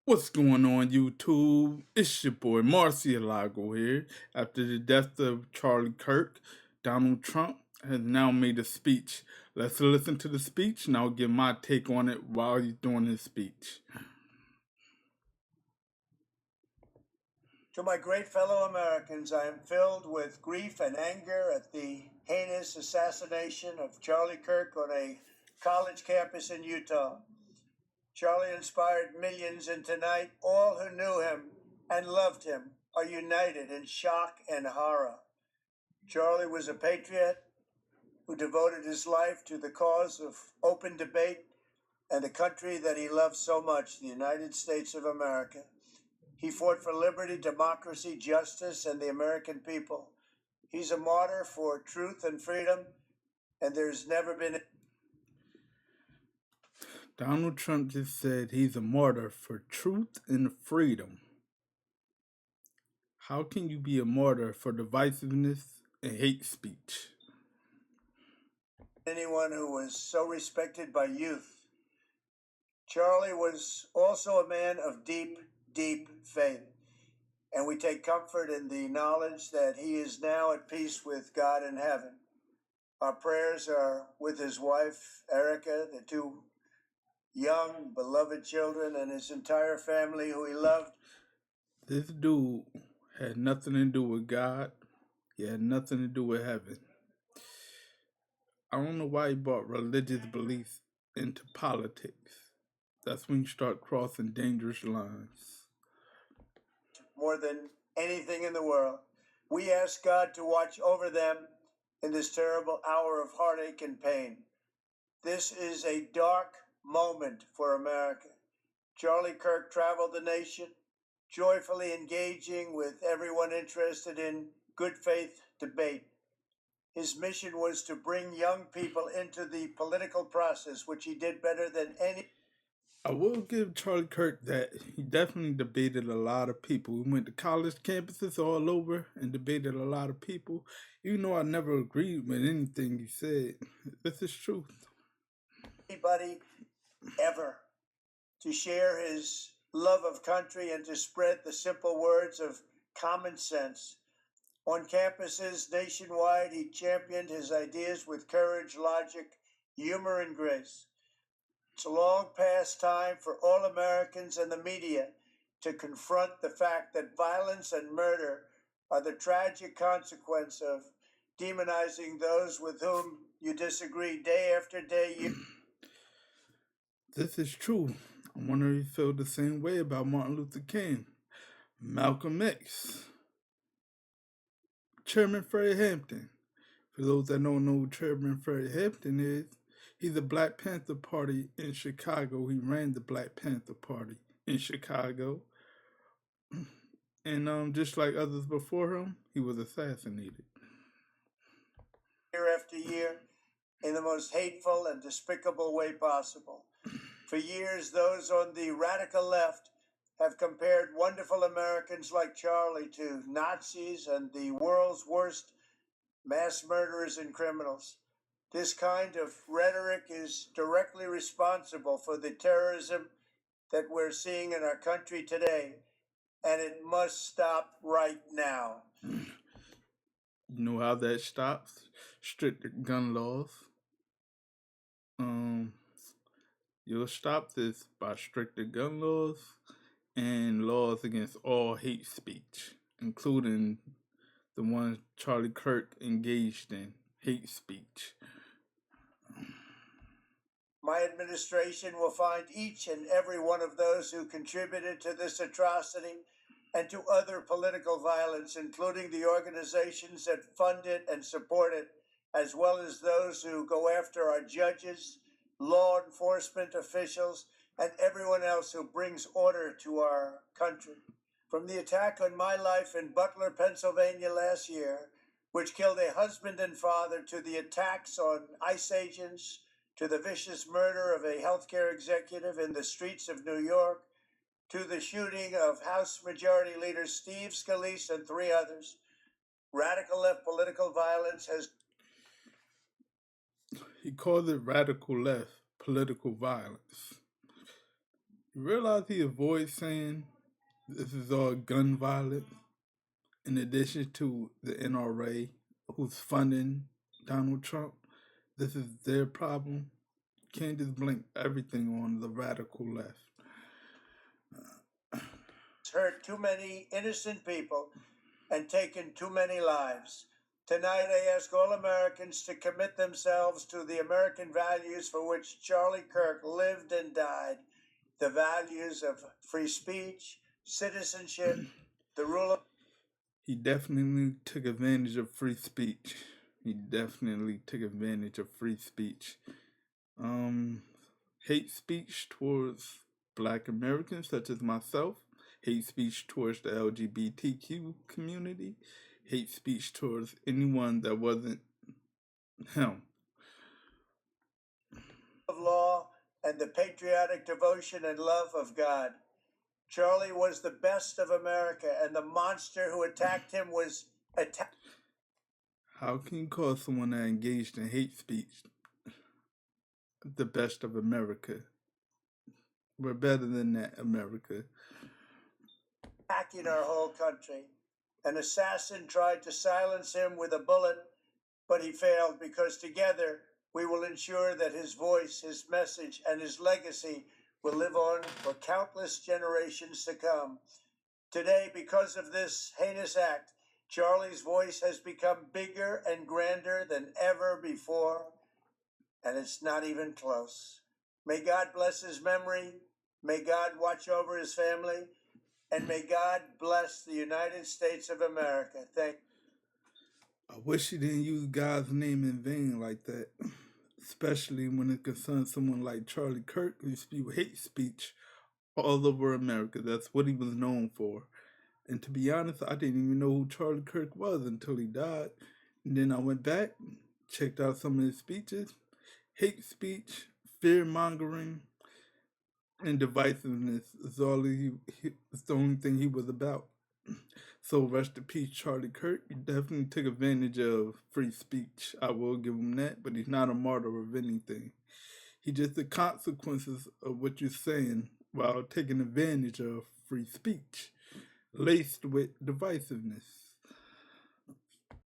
What's going on, YouTube? It's your boy MarSi ElaGo here. After the death of Charlie Kirk, Donald Trump has now made a speech. Let's listen to the speech and I'll give my take on it while he's doing his speech. To my great fellow Americans, I am filled with grief and anger at the heinous assassination of Charlie Kirk on a college campus in Utah. Charlie inspired millions, and tonight all who knew him and loved him are united in shock and horror. Charlie was a patriot who devoted his life to the cause of open debate and the country that he loved so much, the United States of America. He fought for liberty, democracy, justice, and the American people. He's a martyr for truth and freedom, and there's never been. Donald Trump just said he's a martyr for truth and freedom. How can you be a martyr for divisiveness and hate speech? Anyone who was so respected by youth. Charlie was also a man of deep, deep faith, and we take comfort in the knowledge that he is now at peace with God in heaven. Our prayers are with his wife, Erica, the two young, beloved children, and his entire family who he loved. This dude had nothing to do with God. He had nothing to do with heaven. I don't know why he brought religious beliefs into politics. That's when you start crossing dangerous lines. More than anything in the world, we ask God to watch over them in this terrible hour of heartache and pain. This is a dark moment for America. Charlie Kirk traveled the nation, joyfully engaging with everyone interested in good faith debate. His mission was to bring young people into the political process, which he did better than any. I will give Charlie Kirk that he definitely debated a lot of people. We went to college campuses all over and debated a lot of people. Even though I never agreed with anything he said, this is truth. Anybody ever to share his love of country and to spread the simple words of common sense. On campuses nationwide, he championed his ideas with courage, logic, humor, and grace. It's a long past time for all Americans and the media to confront the fact that violence and murder are the tragic consequence of demonizing those with whom you disagree day after day. This is true. I wonder if you feel the same way about Martin Luther King, Malcolm X, Chairman Fred Hampton. For those that don't know who Chairman Fred Hampton is, he's a Black Panther Party in Chicago. He ran the Black Panther Party in Chicago. And just like others before him, he was assassinated. Year after year, in the most hateful and despicable way possible. For years, those on the radical left have compared wonderful Americans like Charlie to Nazis and the world's worst mass murderers and criminals. This kind of rhetoric is directly responsible for the terrorism that we're seeing in our country today, and it must stop right now. You know how that stops? Stricter gun laws. You'll stop this by stricter gun laws and laws against all hate speech, including the ones Charlie Kirk engaged in, hate speech. My administration will find each and every one of those who contributed to this atrocity and to other political violence, including the organizations that fund it and support it, as well as those who go after our judges, law enforcement officials, and everyone else who brings order to our country. From the attack on my life in Butler, Pennsylvania last year, which killed a husband and father, to the attacks on ICE agents, to the vicious murder of a healthcare executive in the streets of New York, to the shooting of House Majority Leader Steve Scalise and three others, radical left political violence has. He called it radical left political violence. You realize he avoids saying this is all gun violence, in addition to the NRA, who's funding Donald Trump. This is their problem. Can't just blame everything on the radical left. Hurt too many innocent people and taken too many lives. Tonight, I ask all Americans to commit themselves to the American values for which Charlie Kirk lived and died, the values of free speech, citizenship, the rule of... He definitely took advantage of free speech. He definitely took advantage of free speech. Hate speech towards Black Americans, such as myself, hate speech towards the LGBTQ community, hate speech towards anyone that wasn't him. of law and the patriotic devotion and love of God. Charlie was the best of America, and the monster who attacked him was attacked. How can you call someone that engaged in hate speech the best of America? We're better than that, America. Attacking our whole country. An assassin tried to silence him with a bullet, but he failed because together we will ensure that his voice, his message, and his legacy will live on for countless generations to come. Today, because of this heinous act, Charlie's voice has become bigger and grander than ever before, and it's not even close. May God bless his memory. May God watch over his family. And may God bless the United States of America. Thank you. I wish he didn't use God's name in vain like that, especially when it concerns someone like Charlie Kirk, who spew hate speech all over America. That's what he was known for. And to be honest, I didn't even know who Charlie Kirk was until he died. And then I went back, checked out some of his speeches. Hate speech, fear mongering, and divisiveness is the only thing he was about. So rest in peace, Charlie Kirk. He definitely took advantage of free speech. I will give him that, but he's not a martyr of anything. He just the consequences of what you're saying while taking advantage of free speech, laced with divisiveness.